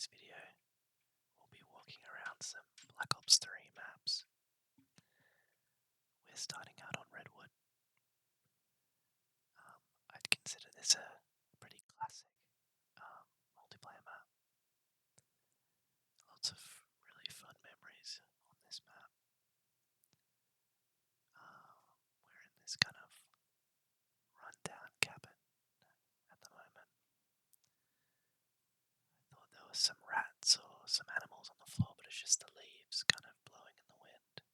today's video, we'll be walking around some Black Ops 3 maps. We're starting out on Redwood. I'd consider this a pretty classic multiplayer map. Lots of really fun memories on this map. We're in this kind of run-down cabin at the moment. I thought there was some rats or some animals on the floor, but it's just the leaves kind of blowing in the wind.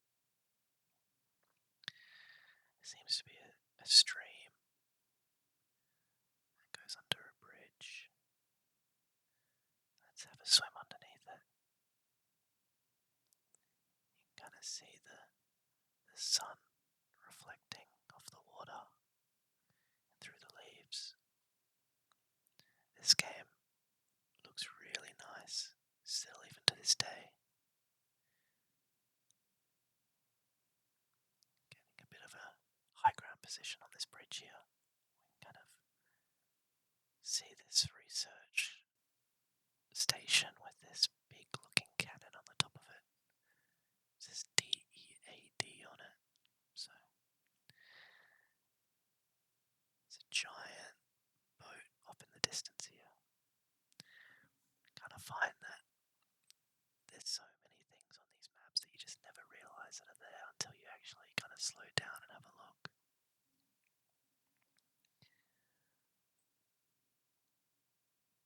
There seems to be a stream that goes under a bridge. Let's have a swim underneath it. You can kind of see the sun reflecting off the water and through the leaves. This game looks really nice, still even to this day. Getting a bit of a high ground position on this bridge here. We can kind of see this research station with this big looking cannon on the top of it. It says DEAD on it. So it's a giant boat off in the distance here. Kind of find that there's so many things on these maps that you just never realise that are there until you actually kind of slow down and have a look.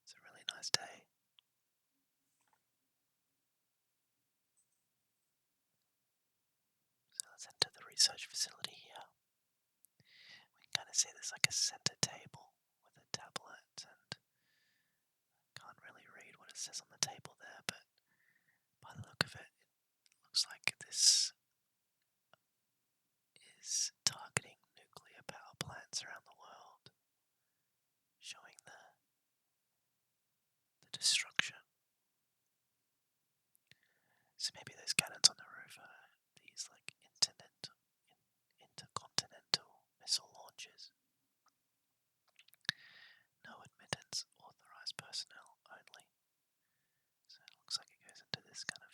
It's a really nice day. So let's enter the research facility here. We can kind of see there's like a centre table with a tablet, and I can't really read what it says on the table there, but by the look of it, it looks like this is targeting nuclear power plants around the world, showing the destruction. So maybe those cannons on the roof are these like intercontinental missile launches. No admittance, authorized personnel only. So it looks like it goes into this kind of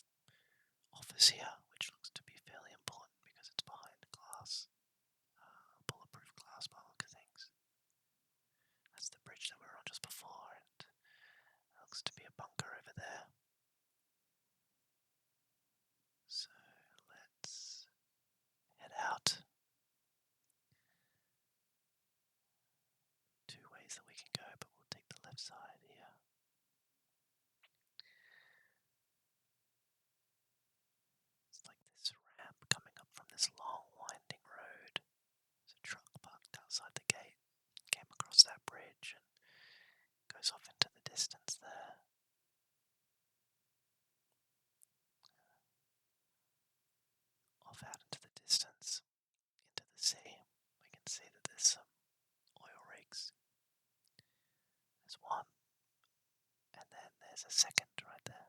office here, which looks to be fairly important because it's behind glass, bulletproof glass by the look of things. That's the bridge that we were on just before, and there looks to be a bunker over there. So let's head out. Two ways that we can go, but we'll take the left side here. It's like this ramp coming up from this long winding road. There's a truck parked outside the gate. Came across that bridge and goes off into the distance there. Off out into the distance, into the sea, we can see that there's some oil rigs. There's one, and then there's a second right there.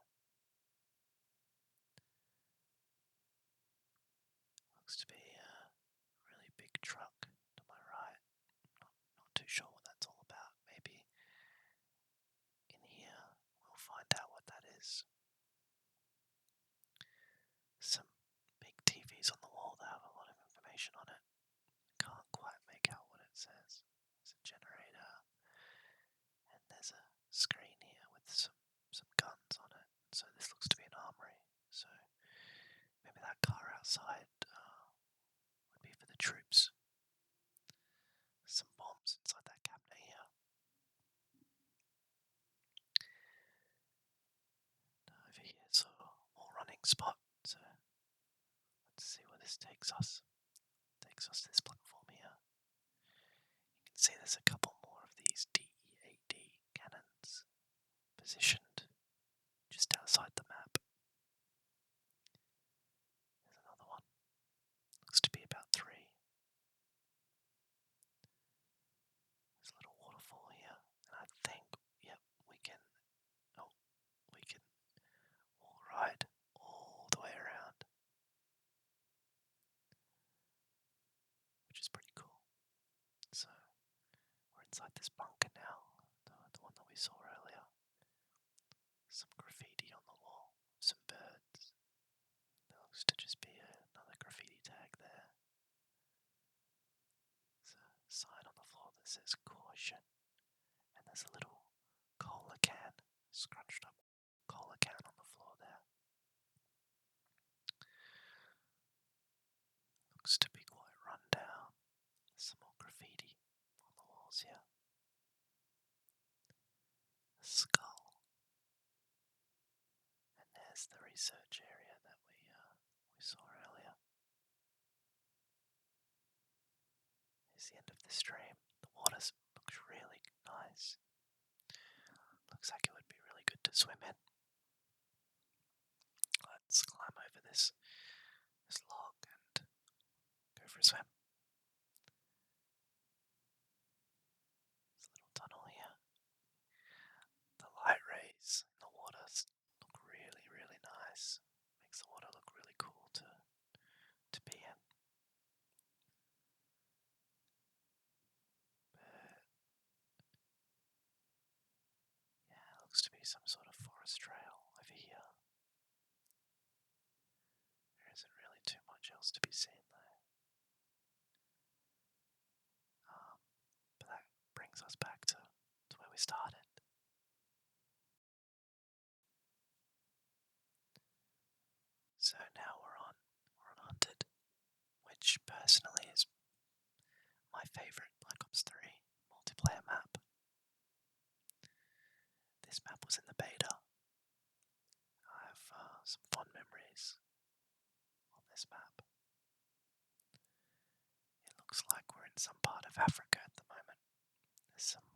Looks to be a really big truck to my right. Not too sure what that's all about. Maybe in here we'll find out what that is. Some big TVs on the wall that have a lot of information on it. Can't quite make out what it says. There's a generator, and there's a screen here with some guns on it. So this looks to be an armory. So maybe that car outside would be for the troops. Some bombs inside that cabinet here. Over here's a more running spot. So let's see where this takes us. Takes us to this platform here. You can see there's a couple more of these DEAD cannons positioned just outside the map. There's another one. Looks to be about 3. There's a little waterfall here, and I think, yep, we can walk right all the way around, which is pretty cool. So we're inside this bunker now, the one that we saw earlier. Some graffiti on the wall, some birds. There looks to just be another graffiti tag there. There's a sign on the floor that says caution, and there's a little cola can, scrunched up cola can on the floor there. Looks to be quite run down. There's some more graffiti on the walls here. A skull. And there's the research area that we saw earlier. Here's the end of the stream. The water looks really nice. Looks like it would be really good to swim in. Let's climb over this log and go for a swim. There's a little tunnel here. The light rays in the water look really, really nice. Makes the water look really cool to be in. But yeah, it looks to be some sort of forest trail over here. There isn't really too much else to be seen though. But that brings us back to where we started. So now we're on Hunted, which personally is my favourite Black Ops 3 multiplayer map. This map was in the beta. I have some fond memories on this map. It looks like we're in some part of Africa at the moment. There's some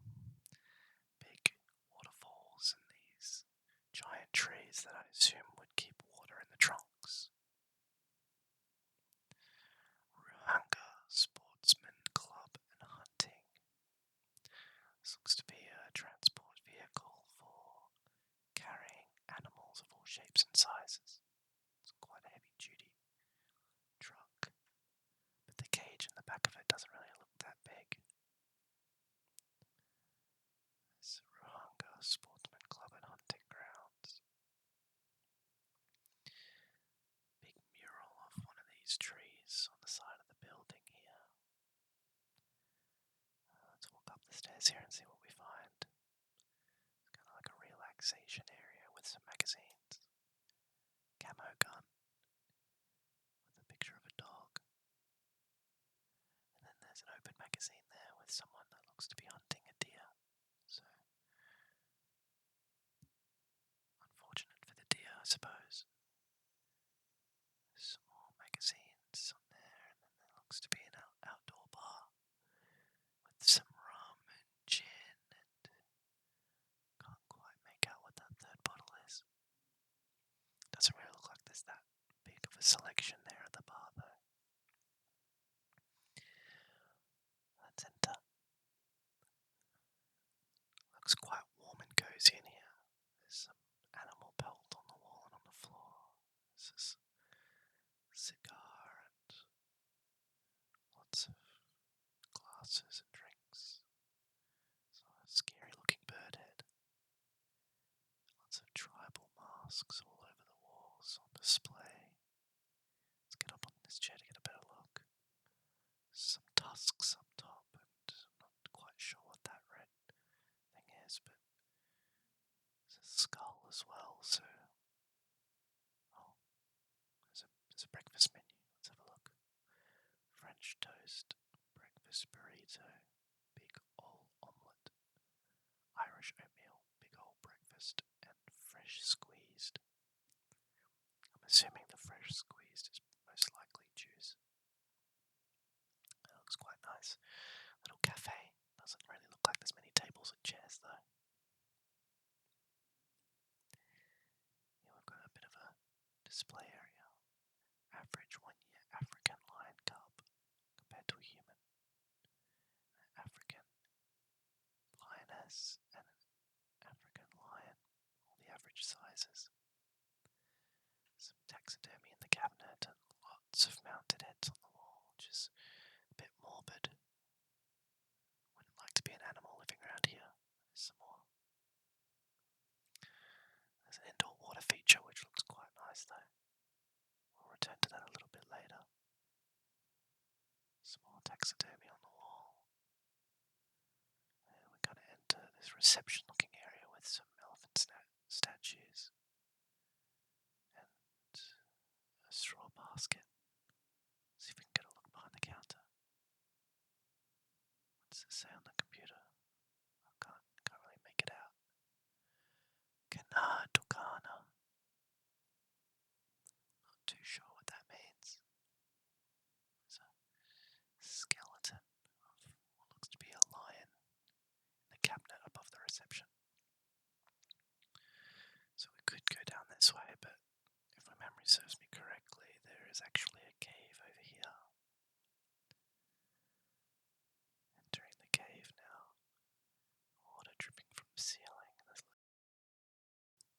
big waterfalls and these giant trees that I assume would keep water in the trunks. Ruhanga Sportsman Club and Hunting. This looks to be a transport vehicle for carrying animals of all shapes and sizes. It's quite a heavy duty truck, but the cage in the back of it doesn't really look that big. It's Ruhanga Sportsman Club and Hunting Grounds. Big mural of one of these trees on the side of the building here. Let's walk up the stairs here and see what we find. It's kind of like a relaxation area with some magazines. Camo gun with a picture of a dog. And then there's an open magazine there with someone that looks to be hunting a deer. So, unfortunate for the deer, I suppose. There's some more magazines on there, and then there looks to be an outdoor bar with some rum and gin, and can't quite make out what that third bottle is. Doesn't really look like there's that big of a selection there at the bar though. Let's enter. Looks quite warm and cozy in here. There's some animal pelt on the wall and on the floor. There's this cigar and lots of glasses and drinks. So a scary looking bird head. Lots of tribal masks all over the walls on display. Let's get up on this chair to get a better look. Some tusks up top, and I'm not quite sure what that red thing is, but there's a skull as well, so... Oh, there's a breakfast menu. Let's have a look. French toast, breakfast burrito, big ol' omelette, Irish oatmeal, big ol' breakfast, and fresh squeezed. I'm assuming the fresh squeezed is most likely juice. It looks quite nice. Little cafe. Doesn't really look like there's many tables and chairs though. Here we've got a bit of a display area. Average 1 year African lion cub compared to a human. An African lioness and an African lion. All the average sizes. Some taxidermy in the cabinet and lots of mounted heads on the wall, which is a bit morbid. Wouldn't like to be an animal living around here. There's some more. an indoor water feature which looks quite nice though. We'll return to that a little bit later. Small taxidermy on the wall. And we're going to enter this reception looking area with some elephant statues and a straw basket. See if we can get a look behind the counter. What's it say on the computer? I can't really make it out. Kana Tukana. Not too sure what that means. There's a skeleton of what looks to be a lion in the cabinet above the reception. So we could go down this way, but if my memory serves me correctly, there is actually a cave over here. Entering the cave now. Water dripping from the ceiling. There's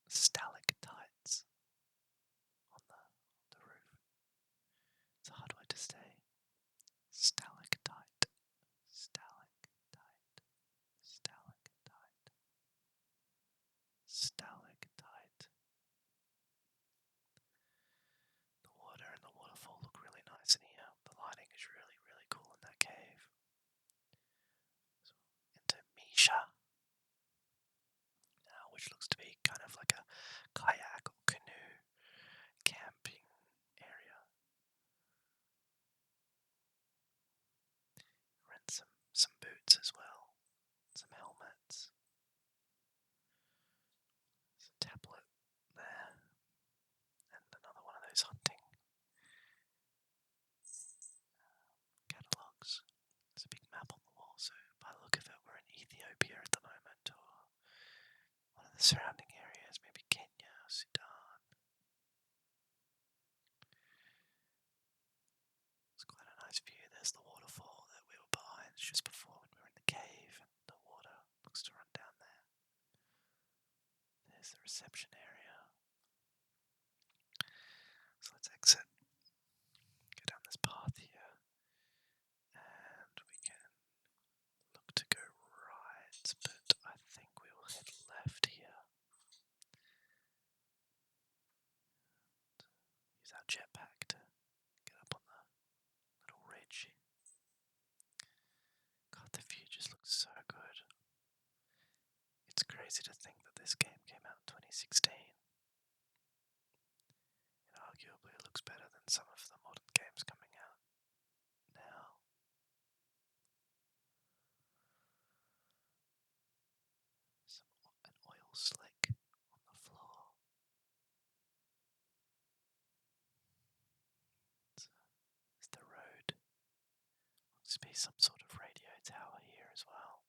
stalactites on the roof. It's a hard word to say. Stalactite. Stalactite. Stalactite. Stalactite. The water and the waterfall look really nice in here. The lighting is really, really cool in that cave. So into Misha. Now, which looks to be kind of like a kayak or canoe camping area. Rent some boots as well, some helmets. There's a tablet there, and another one of those hunting catalogues. There's a big map on the wall, so by the look of it, we're in Ethiopia at the moment, or one of the surrounding areas, maybe Kenya, Sudan. It's quite a nice view. There's the waterfall that we were behind just before when we were in the cave, and the water looks to run down there. There's the reception area. So let's exit. Go down this path here. And we can look to go right, but I think we will head left here. Use our jetpack to get up on the little ridge. God, the view just looks so good. It's crazy to think that this game came out in 2016. And arguably it looks better than some of the modern games coming out now. An oil slick on the floor. It's the road. Looks to be some sort of radio tower here as well.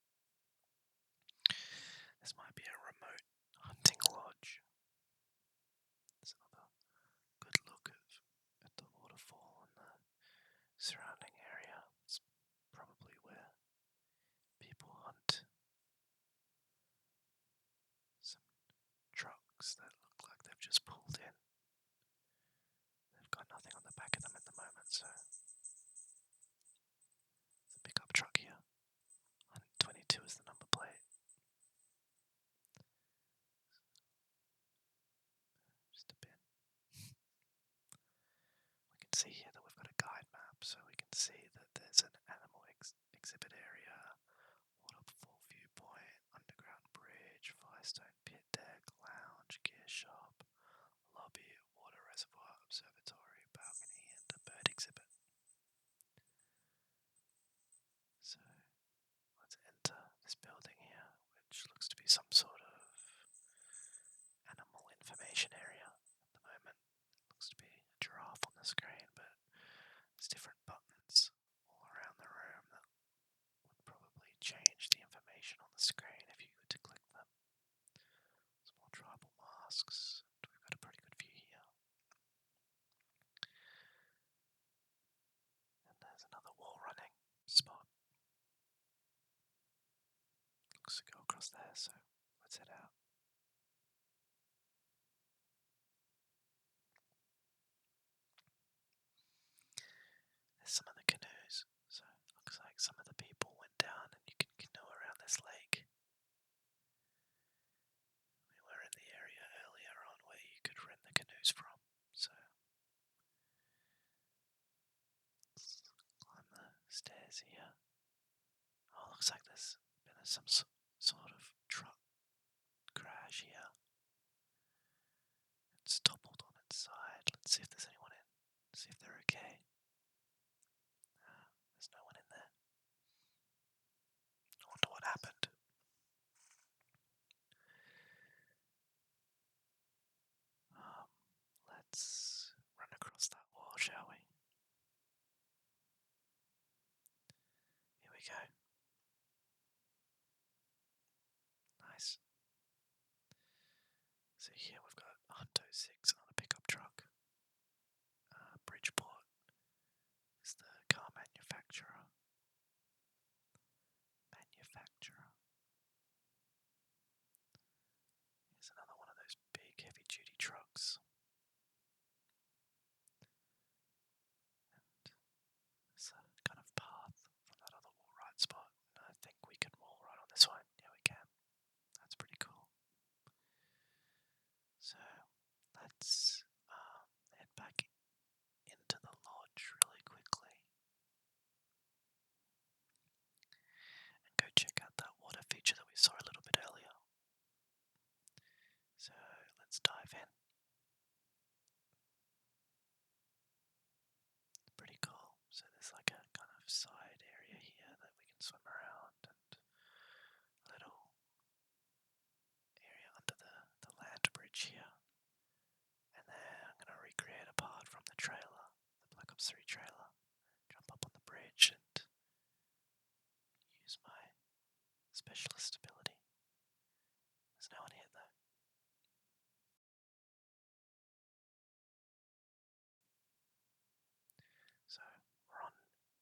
This might be a remote hunting lodge. There's another good look at the waterfall and the surrounding area. It's probably where people hunt. Some trucks that look like they've just pulled in. They've got nothing on the back of them at the moment, so it's a pickup truck here. 122 is the number plate. Just a bit. We can see here that we've got a guide map, so we can see that there's an animal exhibit area, waterfall viewpoint, underground bridge, firestone pit deck, lounge, gear shop, lobby, water reservoir, observatory, balcony, and a bird exhibit. So let's enter this building here, which looks to be some sort of animal information area at the moment. Looks to be a giraffe on the screen, but there's different buttons all around the room that would probably change the information on the screen if you were to click them. Some more tribal masks, and we've got a pretty good view here. And there's another wall running spot. Looks to go across there, so let's head out. There's some of the canoes, so it looks like some of the people went down and you can canoe around this lake. We were in the area earlier on there's been some sort of truck crash here. It's toppled on its side. Let's see if there's anyone in. See if they're okay. There's no one in there. I wonder what happened. Let's run across that wall, shall we? Here we go. Nice. So here we've got Hunto 6 on a pickup truck. Bridgeport is the car manufacturer. Here's another one of those big heavy duty trucks. And there's a kind of path from that other wall right spot. And I think we can wall right on this one. Yeah, we can. That's pretty cool. So let's head back into the lodge really quickly and go check out that water feature that we saw a little bit earlier. So let's dive in. Pretty cool. So there's like a kind of side area here that we can swim around, and a little area under the land bridge here. And then I'm going to recreate a part from the trailer, the Black Ops 3 trailer. Jump up on the bridge and use my specialist ability. There's no one here though. So we're on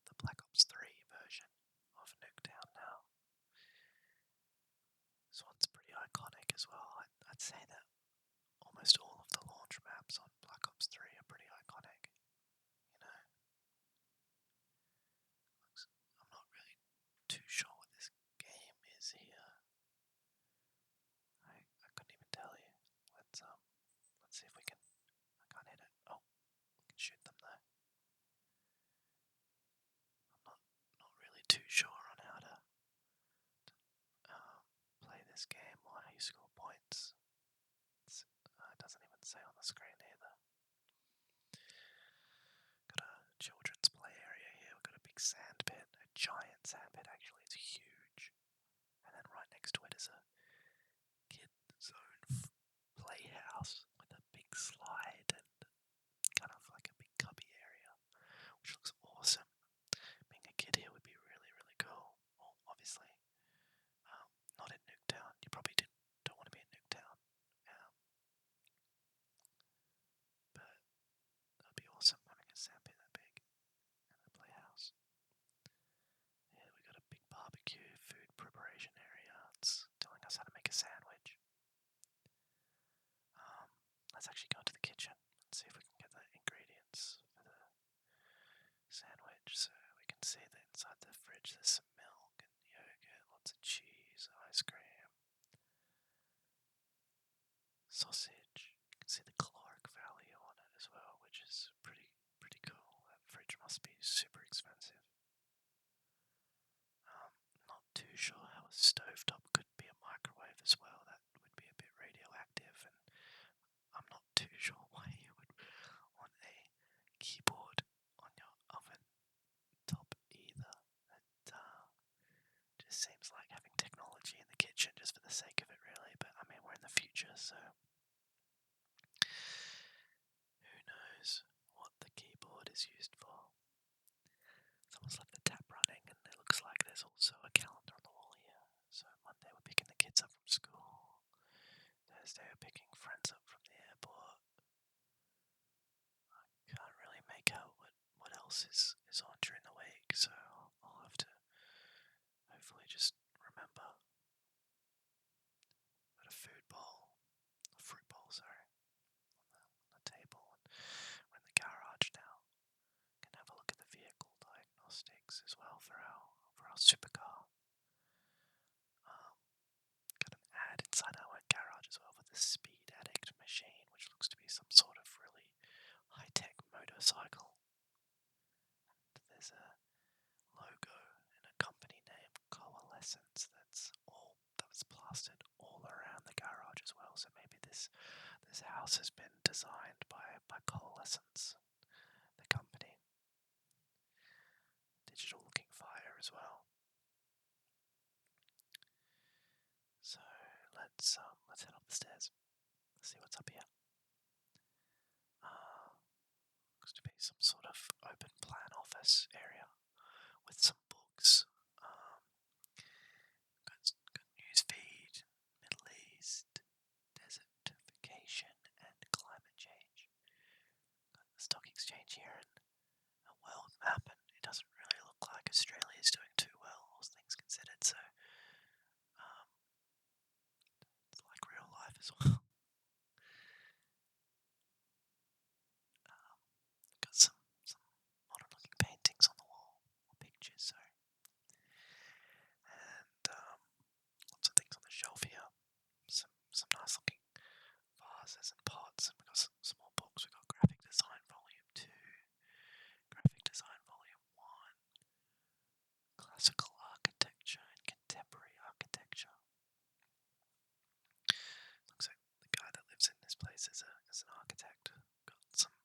the Black Ops 3 version of Nuketown now. This one's pretty iconic as well. I'd say that almost all of the launch maps on Black Ops 3 are pretty iconic. You know, I'm not really too sure what this game is here. I couldn't even tell you. Let's see if we can. I can't hit it. Oh, we can shoot them though. I'm not really too sure on how to play this game or how you score points. It doesn't even say on the screen either. Got a children's play area here. We've got a big sand pit, a giant sand pit actually. It's huge. And then right next to it is a kid's own playhouse with a big slide and kind of like a big cubby area, which looks awesome. Being a kid here would be really, really cool. Well, obviously, not in Nuketown. You probably don't want to be in Nuketown. But that'd be awesome having a sandpit that big and a playhouse. Yeah, we got a big barbecue food preparation area. It's telling us how to make a sandwich. Let's actually go into the kitchen and see if we can get the ingredients for the sandwich. So we can see that inside the fridge there's some milk and yogurt, lots of cheese, ice cream, sausage. You can see the caloric value on it as well, which is pretty cool. That fridge must be super expensive. Not too sure how a stovetop could be a microwave as well. That would be a bit radioactive, and I'm not too sure why you would want a keyboard on your oven top either. It just seems like having technology in the kitchen just for the sake of it, really. But I mean, we're in the future, so who knows what the keyboard is used for. Someone's left the tap running, and it looks like there's also a calendar on the wall here. So Monday we're picking the kids up from school. Thursday we're picking friends up from the airport. I can't really make out what else is on during the week, so I'll have to hopefully just remember. Got a fruit bowl, sorry, on the table, and we're in the garage now. Can have a look at the vehicle diagnostics as well for our supercar. Got an ad inside our garage as well for the Speed Addict machine, which looks to be some sort of really high-tech motorcycle. And there's a logo and a company name, Coalescent. house has been designed by Coalescence, the company. Digital looking fire as well. So let's head up the stairs. Let's see what's up here. Looks to be some sort of open plan office area with some books. Got news feed, Middle East, desertification and climate change. Got the stock exchange here and a world map, and it doesn't really look like Australia is doing too well, all things considered. So it's like real life as well. Got some modern looking paintings on the wall, or pictures, sorry. And lots of things on the shelf here. Some nice looking vases and pots, and we've got some more books. We've got Graphic Design Volume 2, Graphic Design Volume 1, Classical Architecture and Contemporary Architecture. Looks like the guy that lives in this place is an architect. Got some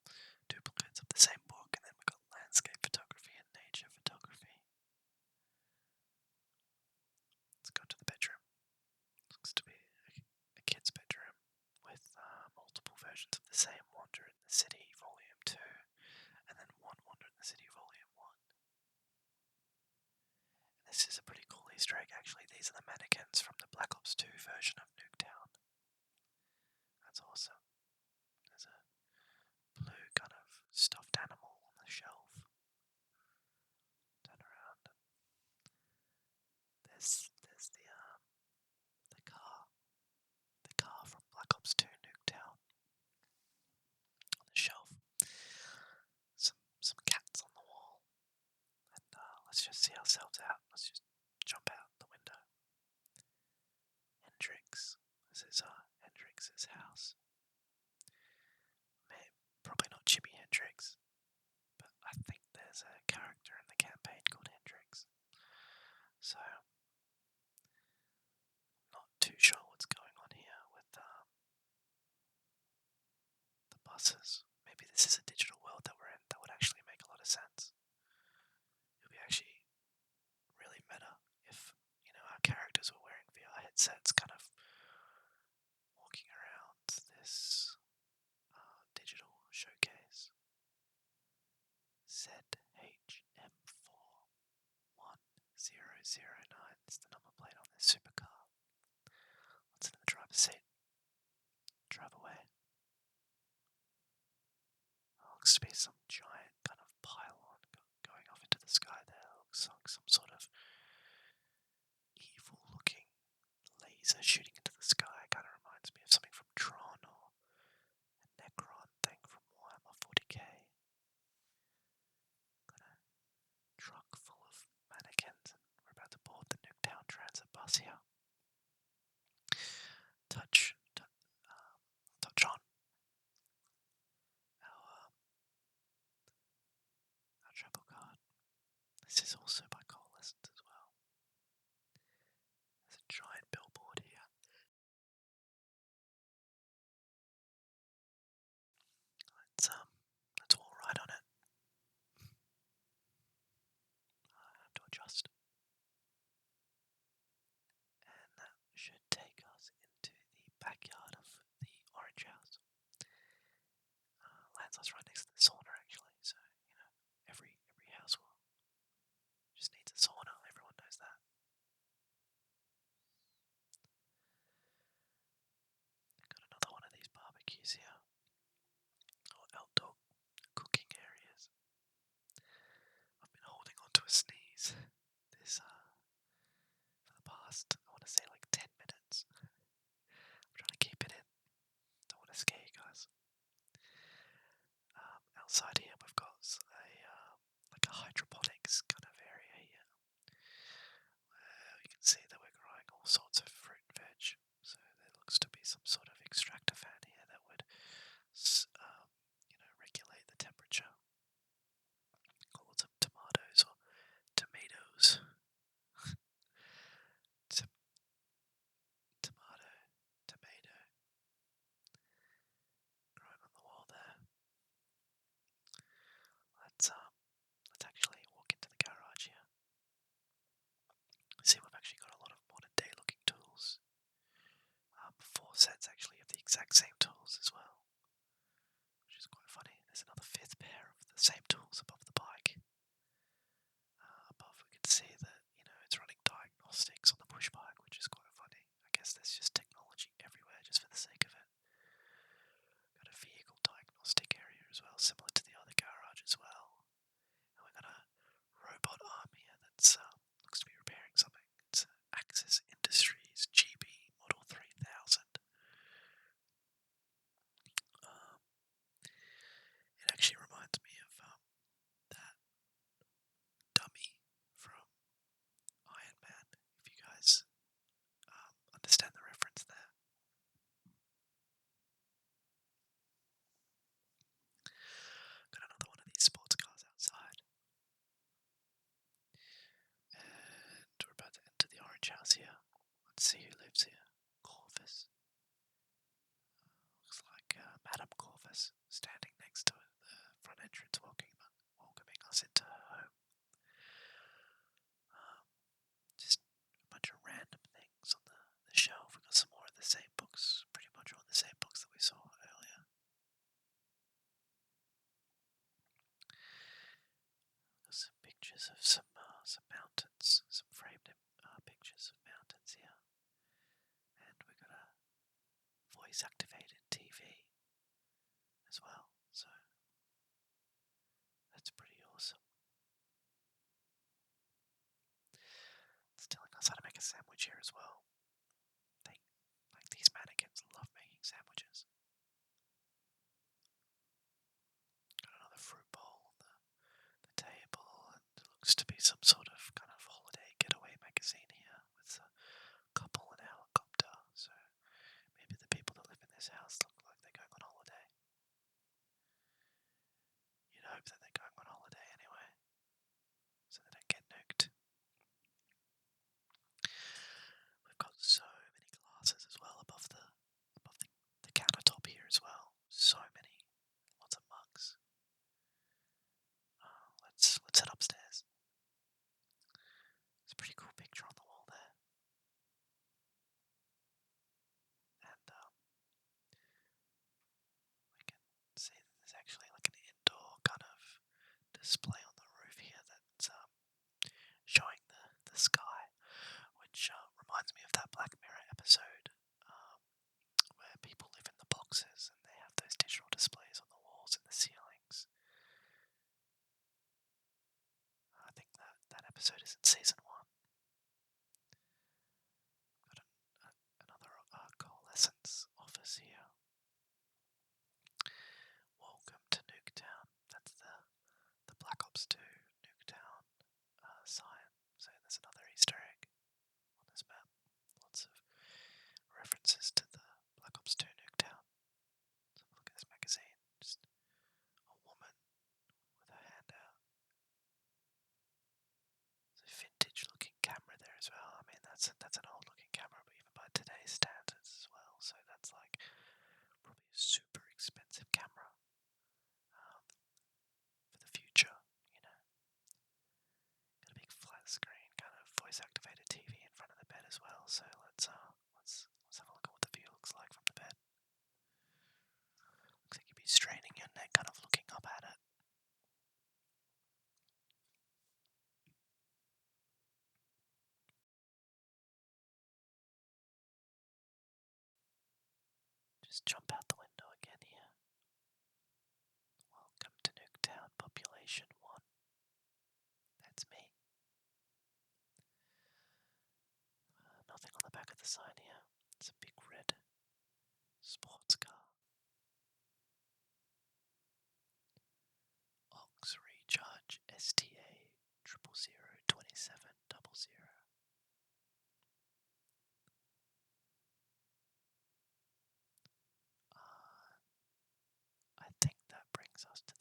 duplicates of the same book, and then we've got landscape photography and nature photography. Let's go to the bedroom. Looks to be a kid's bedroom with multiple versions of the same Wander in the City Volume 2, and then one Wander in the City Volume 1. And this is a pretty cool Easter egg, actually. These are the mannequins from the Black Ops 2 version of Nuketown. That's awesome. There's a blue kind of stuffed animal on the shelf. Turn around, and there's the car from Black Ops 2 Nuketown on the shelf. Some cats on the wall, and let's just see ourselves out. Let's just jump out the window. Hendrix. This is Hendrix's house. Probably not Jimi Hendrix, but I think there's a character in the campaign called Hendrix. So, not too sure what's going on here with the buses. Maybe this is a digital world that we're in that would actually make a lot of sense. It would be actually really meta if, our characters were wearing VR headsets, kind of walking around this digital showcase. ZHM41009 is the number plate on this supercar. Let's sit in the driver's seat. Drive away. Looks to be some giant kind of pylon going off into the sky there. Looks like some sort of evil looking laser shooting into the sky. Kind of reminds me of something from Tron or a Necron thing from Warhammer 40k. Got a truck full of mannequins, and we're about to board the Nuketown Transit bus here. Touch on our travel card. This is also by Coalescence as well. There's a giant billboard here. Let's all ride on it. I have to adjust. And that should take us into the backyard of the orange house. Lands us right next to the sauna, actually. So, every house just needs a sauna. Everyone knows that. Got another one of these barbecues here. Or outdoor cooking areas. I've been holding on to a sneeze. This, for the past, I want to say like 10 minutes. I'm trying to keep it in. Don't want to scare you guys. Outside here we've got a hydroponics kind of area here. You can see that we're growing all sorts of fruit and veg. So there looks to be some sort of extractor fan here that would, regulate the temperature. Call them tomatoes or tomatoes. Tomato. exact same tools as well, which is quite funny. There's another fifth pair of the same tools above the bike. Above we can see that, it's running diagnostics on the push bike, which is quite funny. I guess there's just technology everywhere just for the sake of it. Got a vehicle diagnostic area as well, similar to the other garage as well. And we've got a robot arm here that's looks to be repairing something. It's Axis Industries GB Model 3000. It actually reminds me of that dummy from Iron Man, if you guys understand the reference there. Got another one of these sports cars outside. And we're about to enter the orange house here. Let's see who lives here. Corvus. Looks like Madame Corvus standing next to the front entrance welcoming us into her home. Just a bunch of random things on the shelf. We've got some more of the same books, pretty much all the same books that we saw earlier. There's some pictures of some mountains, some framed pictures of mountains here. And we've got a voice-activated TV as well, so that's pretty awesome. It's telling us how to make a sandwich here as well. These mannequins love making sandwiches. Got another fruit bowl on the table, and it looks to be some sort of kind of holiday getaway magazine here with a couple and a helicopter, so maybe the people that live in this house look like they're going on holiday. You'd hope that they're going on holiday anyway, so they don't get nuked. We've got so many glasses as well above the countertop here as well. So many, lots of mugs. Let's head upstairs. It's a pretty cool picture on the wall there. And we can see that there's actually like an indoor kind of display on the roof here that's showing the sky, which reminds me of that Black Mirror episode where people live in the boxes and they have those digital displays on the walls and the ceilings. I think that episode is in season 1. Got another coalescence office here. Welcome to Nuketown. That's the Black Ops 2 Nuketown sign. So there's another Easter egg on this map. Lots of references to the Black Ops 2 Nuketown. So look at this magazine. Just a woman with her hand out. There's a vintage looking camera there as well. I mean, that's an old looking camera, but even by today's standards as well. So that's like probably a super expensive camera for the future, Got a big flat screen kind of voice activated TV in front of the bed as well. So let's have a look at what the view looks like from the bed. Looks like you'd be straining your neck, kind of looking up at it. Just jump out the window again here. Welcome to Nuketown, population 1. That's me. Nothing on the back of the sign here. It's a big red sports car. Ox Recharge STA 0002700. I think that brings us to